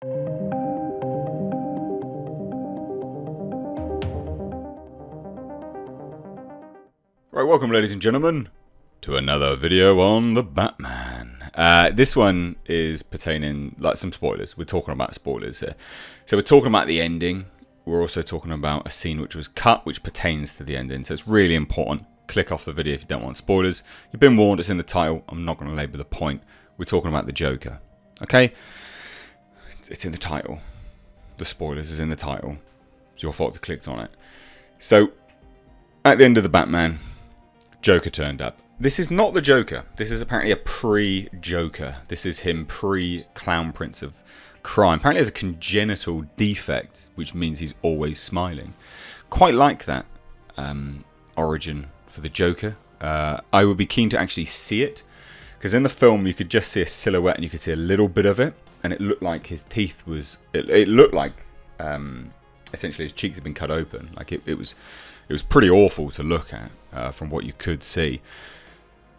Right, welcome ladies and gentlemen to another video on the Batman. This one is pertaining, like, some spoilers. We're talking about spoilers here. So we're talking about the ending. We're also talking about a scene which was cut, which pertains to the ending. So it's really important. Click off the video if you don't want spoilers. You've been warned, it's in the title. I'm not going to labour the point. We're talking about the Joker. Okay? It's in the title. The spoilers is in the title. It's your fault if you clicked on it. So, at the end of the Batman, Joker turned up. This is not the Joker. This is apparently a pre-Joker. This is him pre-Clown Prince of Crime. Apparently there's a congenital defect, which means he's always smiling. Quite like that origin for the Joker. I would be keen to actually see it, because in the film you could just see a silhouette and you could see a little bit of it, and it looked like his teeth was... It looked like essentially his cheeks had been cut open. Like it was pretty awful to look at from what you could see.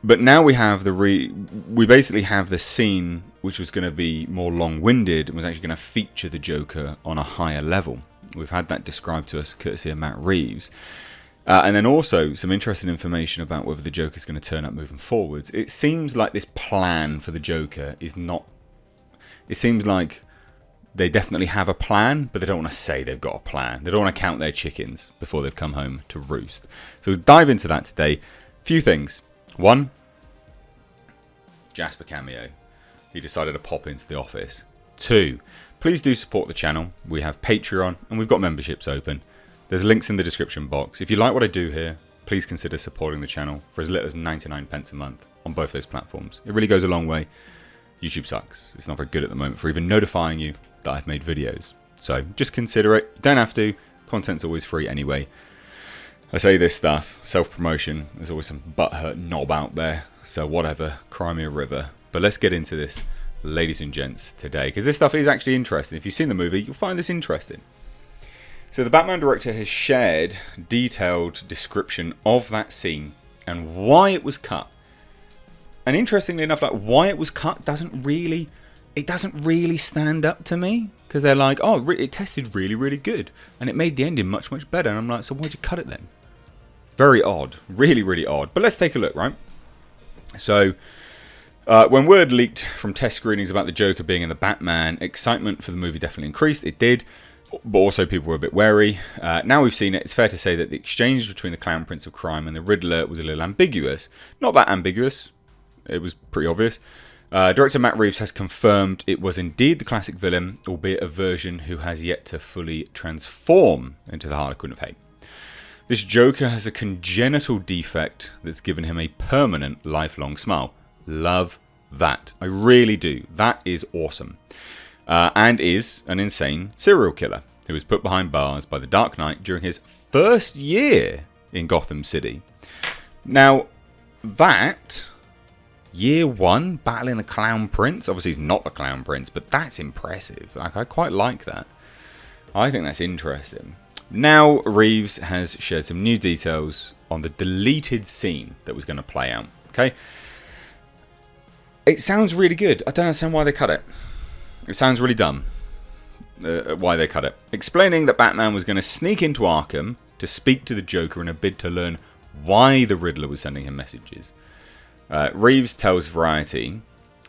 But now we have we basically have the scene which was going to be more long-winded and was actually going to feature the Joker on a higher level. We've had that described to us courtesy of Matt Reeves. And then also some interesting information about whether the Joker is going to turn up moving forwards. It seems like this plan for the Joker is not... It seems like they definitely have a plan, but they don't want to say they've got a plan. They don't want to count their chickens before they've come home to roost. So we'll dive into that today. Few things. One, Jasper cameo. He decided to pop into the office. Two, please do support the channel. We have Patreon and we've got memberships open. There's links in the description box. If you like what I do here, please consider supporting the channel for as little as 99p a month on both those platforms. It really goes a long way. YouTube sucks. It's not very good at the moment for even notifying you that I've made videos. So just consider it. You don't have to. Content's always free anyway. I say this stuff, self-promotion. There's always some butthurt knob out there. So whatever, cry me a river. But let's get into this, ladies and gents, today. Because this stuff is actually interesting. If you've seen the movie, you'll find this interesting. So the Batman director has shared detailed description of that scene and why it was cut. And interestingly enough, like, why it was cut doesn't really stand up to me, because they're like, oh, it tested really, really good, and it made the ending much, much better. And I'm like, so why'd you cut it then? Very odd, really, really odd. But let's take a look, right? So, when word leaked from test screenings about the Joker being in the Batman, excitement for the movie definitely increased. It did, but also people were a bit wary. Now we've seen it, it's fair to say that the exchange between the Clown Prince of Crime and the Riddler was a little ambiguous. Not that ambiguous. It was pretty obvious. Director Matt Reeves has confirmed it was indeed the classic villain, albeit a version who has yet to fully transform into the Harlequin of hate. This Joker has a congenital defect that's given him a permanent, lifelong smile. Love that. I really do. That is awesome. And is an insane serial killer who was put behind bars by the Dark Knight during his first year in Gotham City. Now, that... Year one, battling the Clown Prince. Obviously, he's not the Clown Prince, but that's impressive. Like, I quite like that. I think that's interesting. Now, Reeves has shared some new details on the deleted scene that was going to play out. Okay? It sounds really good. I don't understand why they cut it. It sounds really dumb. Why they cut it. Explaining that Batman was going to sneak into Arkham to speak to the Joker in a bid to learn why the Riddler was sending him messages. Reeves tells Variety,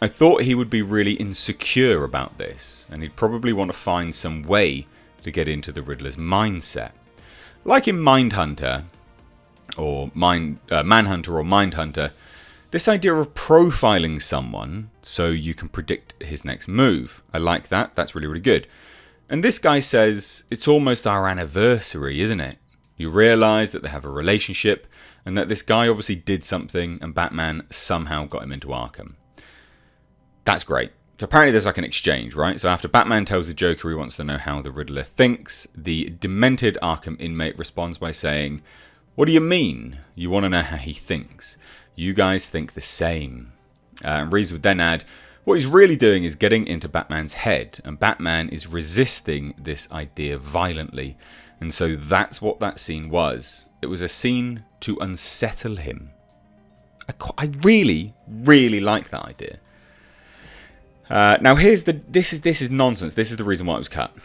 I thought he would be really insecure about this, and he'd probably want to find some way to get into the Riddler's mindset. Like in Manhunter, or Mindhunter, this idea of profiling someone so you can predict his next move. I like that, that's really, really good. And this guy says, it's almost our anniversary, isn't it? You realise that they have a relationship, and that this guy obviously did something, and Batman somehow got him into Arkham. That's great. So apparently there's like an exchange, right? So after Batman tells the Joker he wants to know how the Riddler thinks, the demented Arkham inmate responds by saying, what do you mean? You want to know how he thinks? You guys think the same. And Reeves would then add, what he's really doing is getting into Batman's head, and Batman is resisting this idea violently. And so that's what that scene was. It was a scene to unsettle him. I really, really like that idea. Now here's this is nonsense. This is the reason why it was cut.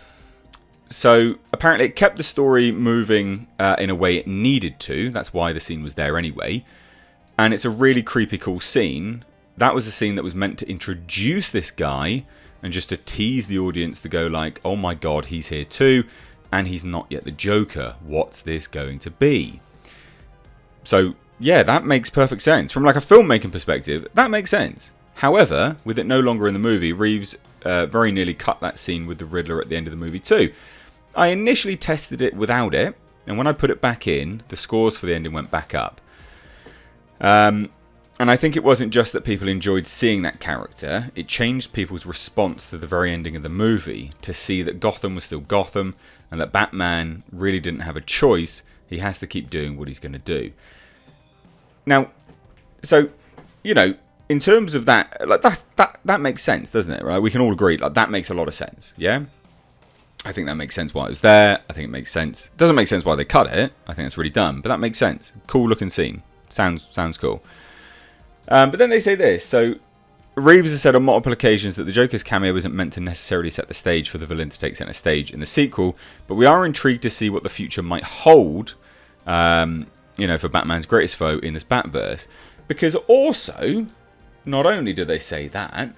So apparently it kept the story moving in a way it needed to. That's why the scene was there anyway. And it's a really creepy cool scene. That was a scene that was meant to introduce this guy and just to tease the audience to go like, oh my god, he's here too. And he's not yet the Joker. What's this going to be? So yeah, that makes perfect sense. From like a filmmaking perspective, that makes sense. However, with it no longer in the movie, Reeves very nearly cut that scene with the Riddler at the end of the movie too. I initially tested it without it, and when I put it back in, the scores for the ending went back up. And I think it wasn't just that people enjoyed seeing that character, it changed people's response to the very ending of the movie to see that Gotham was still Gotham, and that Batman really didn't have a choice, he has to keep doing what he's going to do. Now, so, you know, in terms of that, like that makes sense, doesn't it? Right? We can all agree, like that makes a lot of sense, yeah? I think that makes sense why it was there. I think it makes sense. It doesn't make sense why they cut it. I think it's really dumb, but that makes sense. Cool looking scene. Sounds cool. But then they say this. So Reeves has said on multiple occasions that the Joker's cameo isn't meant to necessarily set the stage for the villain to take center stage in the sequel, but we are intrigued to see what the future might hold, you know, for Batman's greatest foe in this Batverse. Because also, not only do they say that,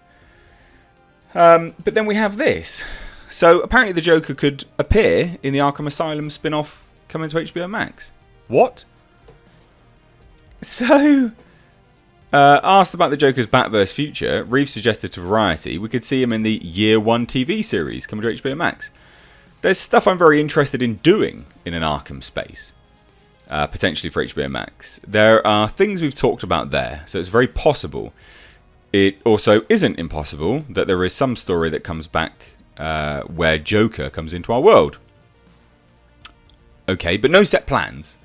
but then we have this. So apparently the Joker could appear in the Arkham Asylum spin-off coming to HBO Max. What? So, asked about the Joker's Batverse future, Reeves suggested to Variety we could see him in the Year One TV series coming to HBO Max. There's stuff I'm very interested in doing in an Arkham space, potentially for HBO Max. There are things we've talked about there, so it's very possible. It also isn't impossible that there is some story that comes back where Joker comes into our world. Okay, but no set plans.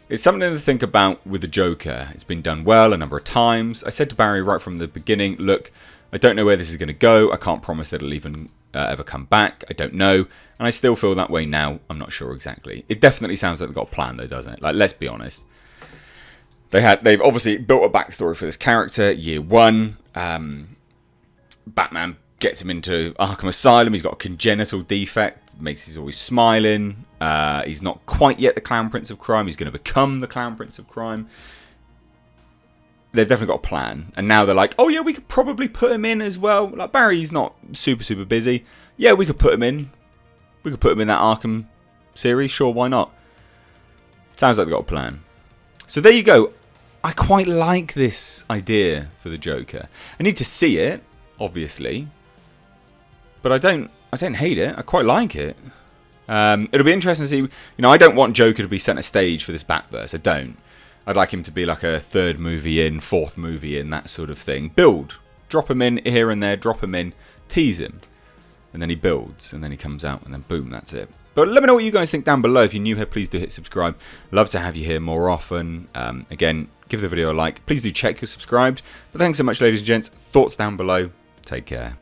It's something to think about with the Joker. It's been done well a number of times. I said to Barry right from the beginning, look, I don't know where this is going to go. I can't promise that it'll even ever come back. I don't know. And I still feel that way now. I'm not sure exactly. It definitely sounds like they've got a plan though, doesn't it? Like, let's be honest. They've obviously built a backstory for this character. Year one, Batman gets him into Arkham Asylum. He's got a congenital defect. He's always smiling. He's not quite yet the Clown Prince of Crime. He's going to become the Clown Prince of Crime. They've definitely got a plan. And now they're like, oh yeah, we could probably put him in as well. Like, Barry's not super busy. Yeah, we could put him in. We could put him in that Arkham series. Sure, why not? Sounds like they've got a plan. So there you go. I quite like this idea for the Joker. I need to see it, obviously. But I don't hate it. I quite like it. It'll be interesting to see. You know, I don't want Joker to be centre stage for this Batverse. I don't. I'd like him to be like a third movie in, fourth movie in, that sort of thing. Build. Drop him in here and there. Drop him in. Tease him. And then he builds. And then he comes out. And then boom, that's it. But let me know what you guys think down below. If you're new here, please do hit subscribe. Love to have you here more often. Again, give the video a like. Please do check you're subscribed. But thanks so much, ladies and gents. Thoughts down below. Take care.